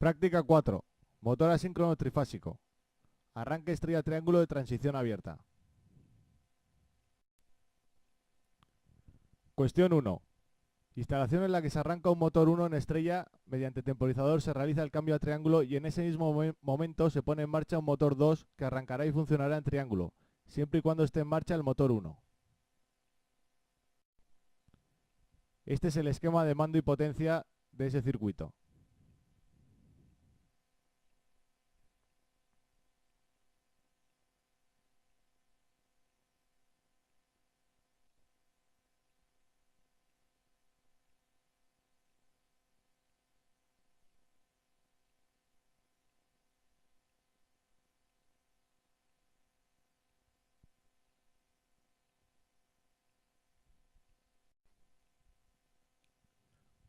Práctica 4. Motor asíncrono trifásico. Arranque estrella triángulo de transición abierta. Cuestión 1. Instalación en la que se arranca un motor 1 en estrella, mediante temporizador se realiza el cambio a triángulo y en ese mismo momento se pone en marcha un motor 2 que arrancará y funcionará en triángulo, siempre y cuando esté en marcha el motor 1. Este es el esquema de mando y potencia de ese circuito.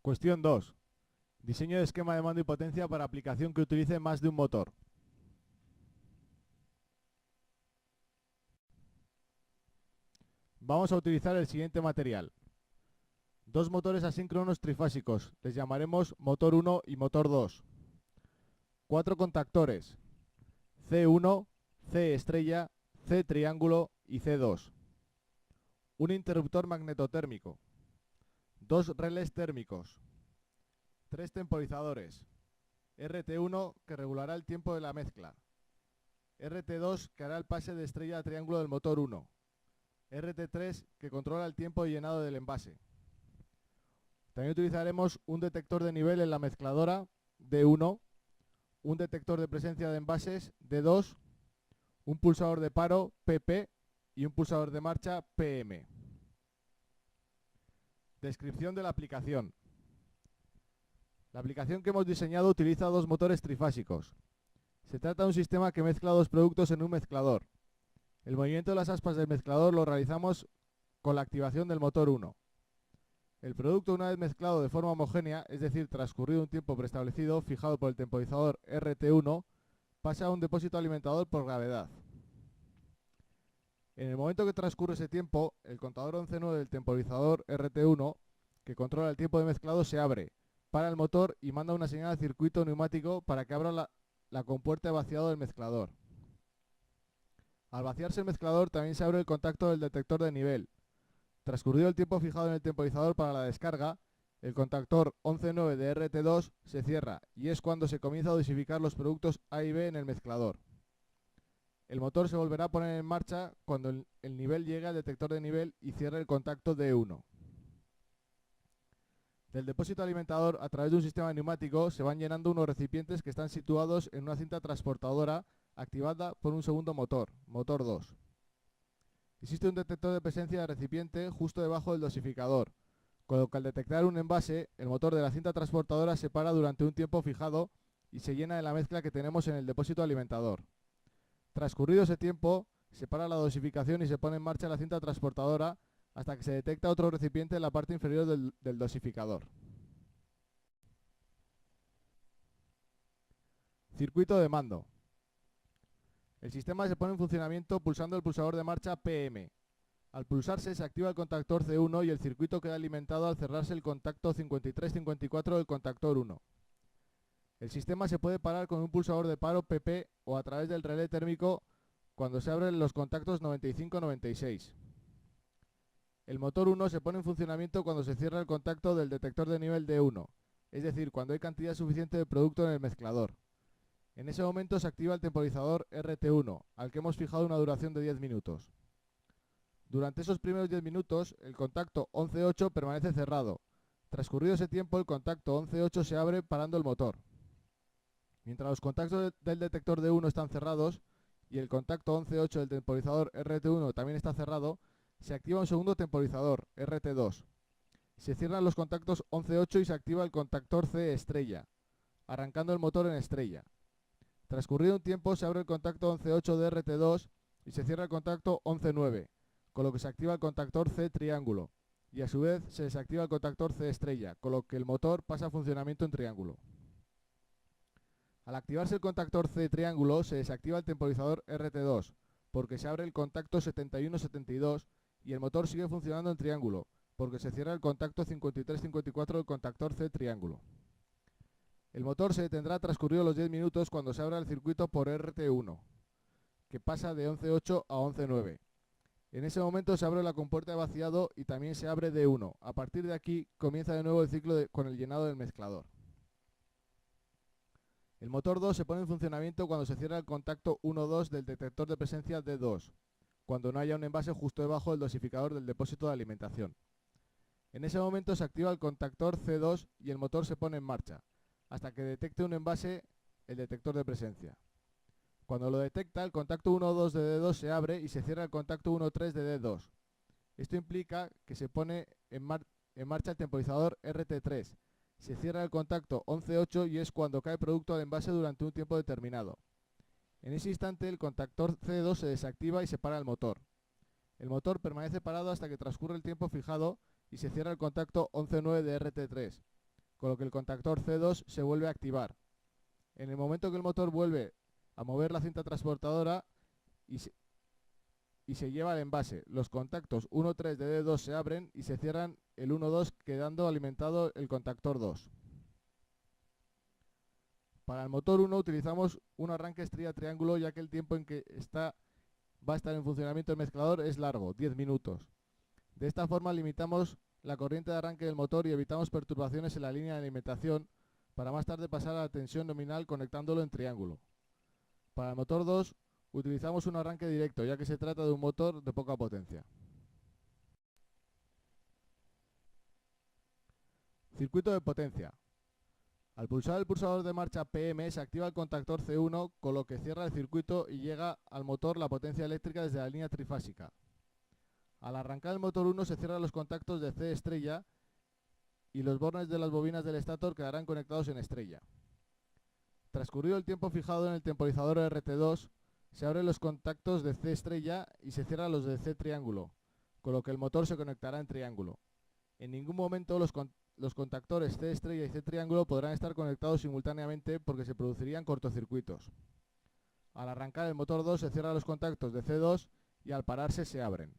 Cuestión 2. Diseño de esquema de mando y potencia para aplicación que utilice más de un motor. Vamos a utilizar el siguiente material. Dos motores asíncronos trifásicos, les llamaremos motor 1 y motor 2. 4 contactores, C1, C estrella, C triángulo y C2. Un interruptor magnetotérmico. 2 relés térmicos. 3 temporizadores. RT1 que regulará el tiempo de la mezcla. RT2 que hará el pase de estrella a triángulo del motor 1. RT3 que controla el tiempo de llenado del envase. También utilizaremos un detector de nivel en la mezcladora, D1, un detector de presencia de envases, D2, un pulsador de paro, PP, y un pulsador de marcha, PM. Descripción de la aplicación. La aplicación que hemos diseñado utiliza dos motores trifásicos. Se trata de un sistema que mezcla dos productos en un mezclador. El movimiento de las aspas del mezclador lo realizamos con la activación del motor 1. El producto, una vez mezclado de forma homogénea, es decir, transcurrido un tiempo preestablecido, fijado por el temporizador RT1, pasa a un depósito alimentador por gravedad. En el momento que transcurre ese tiempo, el contador 11.9 del temporizador RT1, que controla el tiempo de mezclado, se abre, para el motor y manda una señal al circuito neumático para que abra la compuerta de vaciado del mezclador. Al vaciarse el mezclador, también se abre el contacto del detector de nivel. Transcurrido el tiempo fijado en el temporizador para la descarga, el contactor 11.9 de RT2 se cierra y es cuando se comienza a dosificar los productos A y B en el mezclador. El motor se volverá a poner en marcha cuando el nivel llegue al detector de nivel y cierre el contacto D1. Del depósito alimentador, a través de un sistema neumático, se van llenando unos recipientes que están situados en una cinta transportadora activada por un segundo motor, motor 2. Existe un detector de presencia de recipiente justo debajo del dosificador, con lo que al detectar un envase, el motor de la cinta transportadora se para durante un tiempo fijado y se llena de la mezcla que tenemos en el depósito alimentador. Transcurrido ese tiempo, se para la dosificación y se pone en marcha la cinta transportadora hasta que se detecta otro recipiente en la parte inferior del dosificador. Circuito de mando. El sistema se pone en funcionamiento pulsando el pulsador de marcha PM. Al pulsarse se activa el contactor C1 y el circuito queda alimentado al cerrarse el contacto 5354 del contactor 1. El sistema se puede parar con un pulsador de paro PP o a través del relé térmico cuando se abren los contactos 95-96. El motor 1 se pone en funcionamiento cuando se cierra el contacto del detector de nivel D1, es decir, cuando hay cantidad suficiente de producto en el mezclador. En ese momento se activa el temporizador RT1, al que hemos fijado una duración de 10 minutos. Durante esos primeros 10 minutos, el contacto 11.8 permanece cerrado. Transcurrido ese tiempo, el contacto 11.8 se abre parando el motor. Mientras los contactos del detector D1 están cerrados y el contacto 11.8 del temporizador RT1 también está cerrado, se activa un segundo temporizador, RT2. Se cierran los contactos 11.8 y se activa el contactor C estrella, arrancando el motor en estrella. Transcurrido un tiempo se abre el contacto 11.8 de RT2 y se cierra el contacto 11.9, con lo que se activa el contactor C triángulo, y a su vez se desactiva el contactor C estrella, con lo que el motor pasa a funcionamiento en triángulo. Al activarse el contactor C triángulo se desactiva el temporizador RT2, porque se abre el contacto 71-72 y el motor sigue funcionando en triángulo, porque se cierra el contacto 53-54 del contactor C triángulo. El motor se detendrá transcurridos los 10 minutos cuando se abra el circuito por RT1, que pasa de 11.8 a 11.9. En ese momento se abre la compuerta de vaciado y también se abre D1. A partir de aquí comienza de nuevo el ciclo con el llenado del mezclador. El motor 2 se pone en funcionamiento cuando se cierra el contacto 1-2 del detector de presencia D2, cuando no haya un envase justo debajo del dosificador del depósito de alimentación. En ese momento se activa el contactor C2 y el motor se pone en marcha, hasta que detecte un envase el detector de presencia. Cuando lo detecta, el contacto 1-2 de D2 se abre y se cierra el contacto 1-3 de D2. Esto implica que se pone en marcha el temporizador RT3. Se cierra el contacto 11.8 y es cuando cae producto al envase durante un tiempo determinado. En ese instante el contactor C2 se desactiva y se para el motor. El motor permanece parado hasta que transcurre el tiempo fijado y se cierra el contacto 11.9 de RT3, con lo que el contactor C2 se vuelve a activar. En el momento que el motor vuelve a mover la cinta transportadora y se lleva el envase, los contactos 1.3 de D2 se abren y se cierran el 1.2 quedando alimentado el contactor 2. Para el motor 1 utilizamos un arranque estrella triángulo, ya que el tiempo en que va a estar en funcionamiento el mezclador es largo, 10 minutos. De esta forma limitamos la corriente de arranque del motor y evitamos perturbaciones en la línea de alimentación para más tarde pasar a la tensión nominal conectándolo en triángulo. Para el motor 2 utilizamos un arranque directo, ya que se trata de un motor de poca potencia. Circuito de potencia. Al pulsar el pulsador de marcha PM se activa el contactor C1, con lo que cierra el circuito y llega al motor la potencia eléctrica desde la línea trifásica. Al arrancar el motor 1 se cierran los contactos de C estrella y los bornes de las bobinas del estator quedarán conectados en estrella. Transcurrido el tiempo fijado en el temporizador RT2, se abren los contactos de C estrella y se cierran los de C triángulo, con lo que el motor se conectará en triángulo. En ningún momento los contactores C estrella y C triángulo podrán estar conectados simultáneamente porque se producirían cortocircuitos. Al arrancar el motor 2 se cierran los contactos de C2 y al pararse se abren.